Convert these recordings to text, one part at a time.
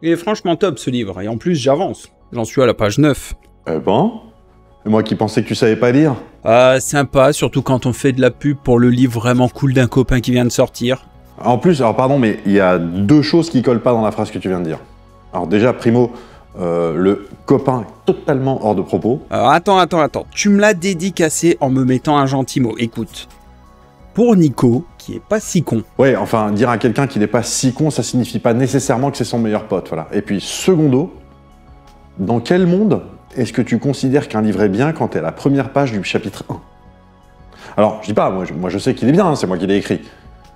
Il est franchement top ce livre, et en plus j'avance. J'en suis à la page 9. Eh ben, et moi qui pensais que tu savais pas lire. Ah, sympa, surtout quand on fait de la pub pour le livre vraiment cool d'un copain qui vient de sortir. En plus, alors pardon, mais il y a deux choses qui collent pas dans la phrase que tu viens de dire. Alors déjà, primo, le copain est totalement hors de propos. Alors attends. Tu me l'as dédicacé en me mettant un gentil mot. Écoute, pour Nico, qui est pas si con. Ouais, enfin, dire à quelqu'un qu'il n'est pas si con, ça signifie pas nécessairement que c'est son meilleur pote, voilà. Et puis, secondo, dans quel monde est-ce que tu considères qu'un livre est bien quand t'es à la première page du chapitre 1? Alors, je dis pas, moi je sais qu'il est bien, hein, c'est moi qui l'ai écrit.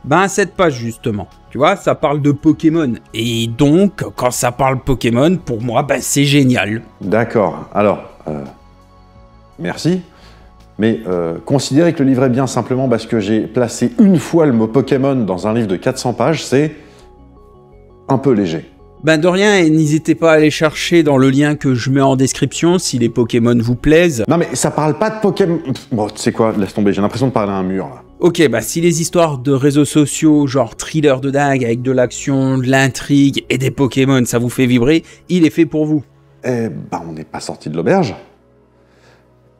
Ben, cette page justement, tu vois, ça parle de Pokémon. Et donc, quand ça parle Pokémon, pour moi, ben c'est génial. D'accord, alors, merci. Mais considérer que le livre est bien simplement parce que j'ai placé une fois le mot Pokémon dans un livre de 400 pages, c'est un peu léger. Ben de rien, et n'hésitez pas à aller chercher dans le lien que je mets en description si les Pokémon vous plaisent. Non mais ça parle pas de Pokémon... Bon, tu sais quoi, laisse tomber, j'ai l'impression de parler à un mur, là. Ok, bah si les histoires de réseaux sociaux, genre thriller de dingue, avec de l'action, de l'intrigue et des Pokémon, ça vous fait vibrer, il est fait pour vous. Eh ben, on n'est pas sorti de l'auberge.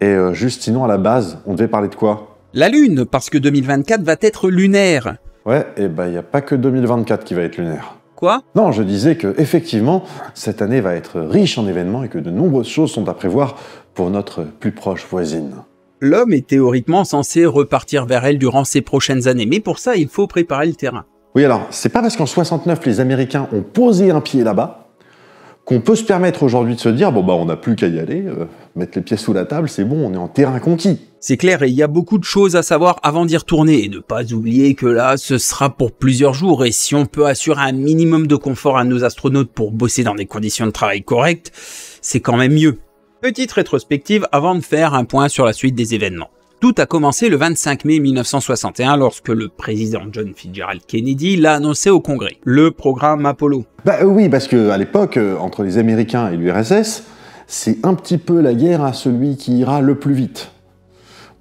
Et juste sinon, à la base, on devait parler de quoi? La Lune, parce que 2024 va être lunaire. Ouais, et ben, il n'y a pas que 2024 qui va être lunaire. Quoi? Non, je disais que effectivement, cette année va être riche en événements et que de nombreuses choses sont à prévoir pour notre plus proche voisine. L'homme est théoriquement censé repartir vers elle durant ces prochaines années, mais pour ça, il faut préparer le terrain. Oui, alors, c'est pas parce qu'en 69, les Américains ont posé un pied là-bas qu'on peut se permettre aujourd'hui de se dire, bon bah on n'a plus qu'à y aller, mettre les pieds sous la table, c'est bon, on est en terrain conquis. C'est clair, et il y a beaucoup de choses à savoir avant d'y retourner, et ne pas oublier que là, ce sera pour plusieurs jours, et si on peut assurer un minimum de confort à nos astronautes pour bosser dans des conditions de travail correctes, c'est quand même mieux. Petite rétrospective avant de faire un point sur la suite des événements. Tout a commencé le 25 mai 1961 lorsque le président John Fitzgerald Kennedy l'a annoncé au Congrès, le programme Apollo. Bah oui, parce qu'à l'époque, entre les Américains et l'URSS, c'est un petit peu la guerre à celui qui ira le plus vite.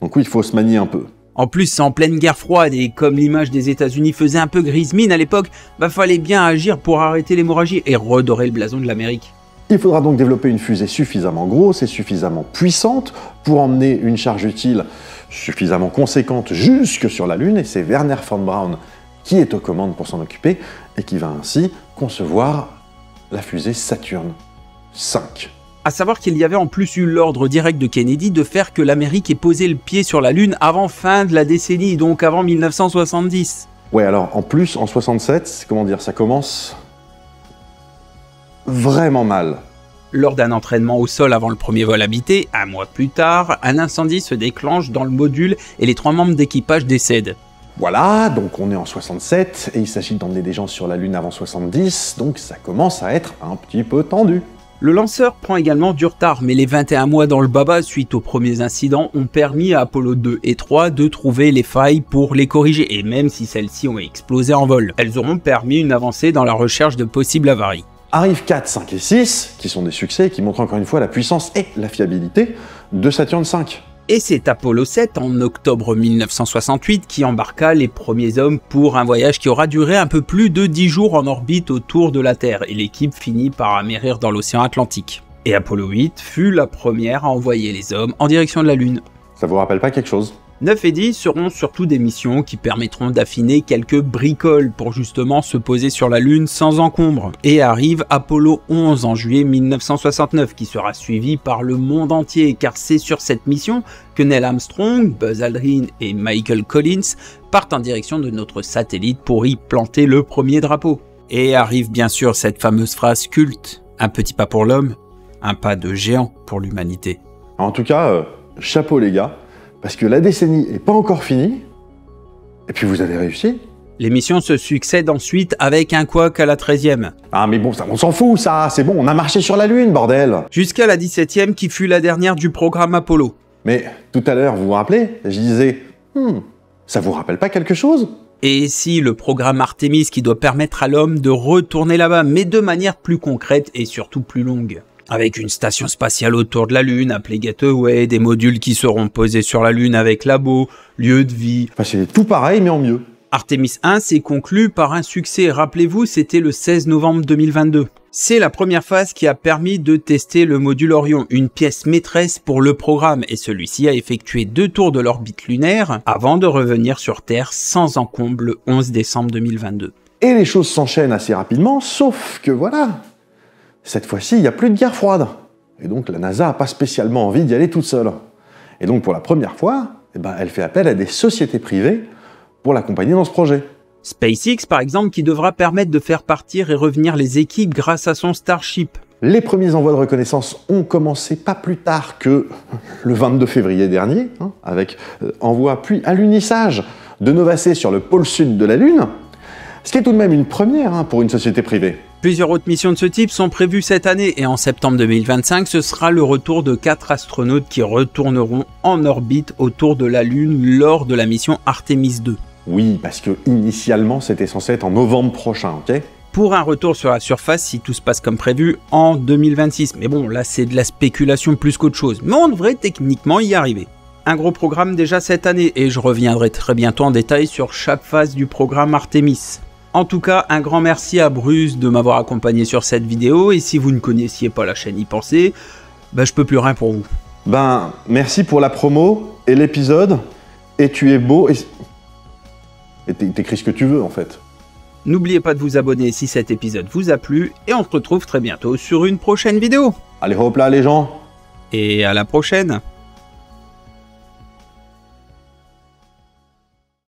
Donc oui, il faut se manier un peu. En plus, c'est en pleine guerre froide et comme l'image des États-Unis faisait un peu grise mine à l'époque, bah fallait bien agir pour arrêter l'hémorragie et redorer le blason de l'Amérique. Il faudra donc développer une fusée suffisamment grosse et suffisamment puissante pour emmener une charge utile suffisamment conséquente jusque sur la Lune, et c'est Wernher von Braun qui est aux commandes pour s'en occuper et qui va ainsi concevoir la fusée Saturn V. À savoir qu'il y avait en plus eu l'ordre direct de Kennedy de faire que l'Amérique ait posé le pied sur la Lune avant fin de la décennie, donc avant 1970. Ouais, alors en plus, en 67, comment dire, ça commence vraiment mal. Lors d'un entraînement au sol avant le premier vol habité, un mois plus tard, un incendie se déclenche dans le module et les 3 membres d'équipage décèdent. Voilà, donc on est en 67 et il s'agit d'emmener des gens sur la Lune avant 70, donc ça commence à être un petit peu tendu. Le lanceur prend également du retard, mais les 21 mois dans le baba suite aux premiers incidents ont permis à Apollo 2 et 3 de trouver les failles pour les corriger, et même si celles-ci ont explosé en vol, elles auront permis une avancée dans la recherche de possibles avaries. Arrivent 4, 5 et 6, qui sont des succès et qui montrent encore une fois la puissance et la fiabilité de Saturn V. Et c'est Apollo 7 en octobre 1968 qui embarqua les premiers hommes pour un voyage qui aura duré un peu plus de 10 jours en orbite autour de la Terre, et l'équipe finit par amérir dans l'océan Atlantique. Et Apollo 8 fut la première à envoyer les hommes en direction de la Lune. Ça vous rappelle pas quelque chose? 9 et 10 seront surtout des missions qui permettront d'affiner quelques bricoles pour justement se poser sur la Lune sans encombre. Et arrive Apollo 11 en juillet 1969 qui sera suivi par le monde entier, car c'est sur cette mission que Neil Armstrong, Buzz Aldrin et Michael Collins partent en direction de notre satellite pour y planter le premier drapeau. Et arrive bien sûr cette fameuse phrase culte, un petit pas pour l'homme, un pas de géant pour l'humanité. En tout cas, chapeau les gars. Parce que la décennie est pas encore finie, et puis vous avez réussi. Les missions se succèdent ensuite avec un couac à la 13e. Ah mais bon, ça, on s'en fout ça, c'est bon, on a marché sur la Lune, bordel. Jusqu'à la 17e qui fut la dernière du programme Apollo. Mais tout à l'heure, vous vous rappelez, je disais, ça vous rappelle pas quelque chose? Et si le programme Artemis qui doit permettre à l'homme de retourner là-bas, mais de manière plus concrète et surtout plus longue. Avec une station spatiale autour de la Lune appelée Gateway, des modules qui seront posés sur la Lune avec labo, lieu de vie. Enfin, c'est tout pareil, mais en mieux. Artemis 1 s'est conclu par un succès, rappelez-vous, c'était le 16 novembre 2022. C'est la première phase qui a permis de tester le module Orion, une pièce maîtresse pour le programme, et celui-ci a effectué 2 tours de l'orbite lunaire avant de revenir sur Terre sans encombre le 11 décembre 2022. Et les choses s'enchaînent assez rapidement, sauf que voilà, cette fois-ci, il n'y a plus de guerre froide. Et donc la NASA n'a pas spécialement envie d'y aller toute seule. Et donc pour la première fois, elle fait appel à des sociétés privées pour l'accompagner dans ce projet. SpaceX par exemple, qui devra permettre de faire partir et revenir les équipes grâce à son Starship. Les premiers envois de reconnaissance ont commencé pas plus tard que le 22 février dernier, avec envoi puis alunissage de Novacé sur le pôle sud de la Lune, ce qui est tout de même une première pour une société privée. Plusieurs autres missions de ce type sont prévues cette année et en septembre 2025, ce sera le retour de 4 astronautes qui retourneront en orbite autour de la Lune lors de la mission Artemis 2. Oui, parce que initialement c'était censé être en novembre prochain, ok ? Pour un retour sur la surface, si tout se passe comme prévu, en 2026. Mais bon, là c'est de la spéculation plus qu'autre chose, mais on devrait techniquement y arriver. Un gros programme déjà cette année et je reviendrai très bientôt en détail sur chaque phase du programme Artemis. En tout cas, un grand merci à Bruce de m'avoir accompagné sur cette vidéo, et si vous ne connaissiez pas la chaîne Y Penser, je peux plus rien pour vous. Merci pour la promo et l'épisode, et tu es beau, et t'écris ce que tu veux en fait. N'oubliez pas de vous abonner si cet épisode vous a plu, et on se retrouve très bientôt sur une prochaine vidéo. Allez hop là les gens. Et à la prochaine.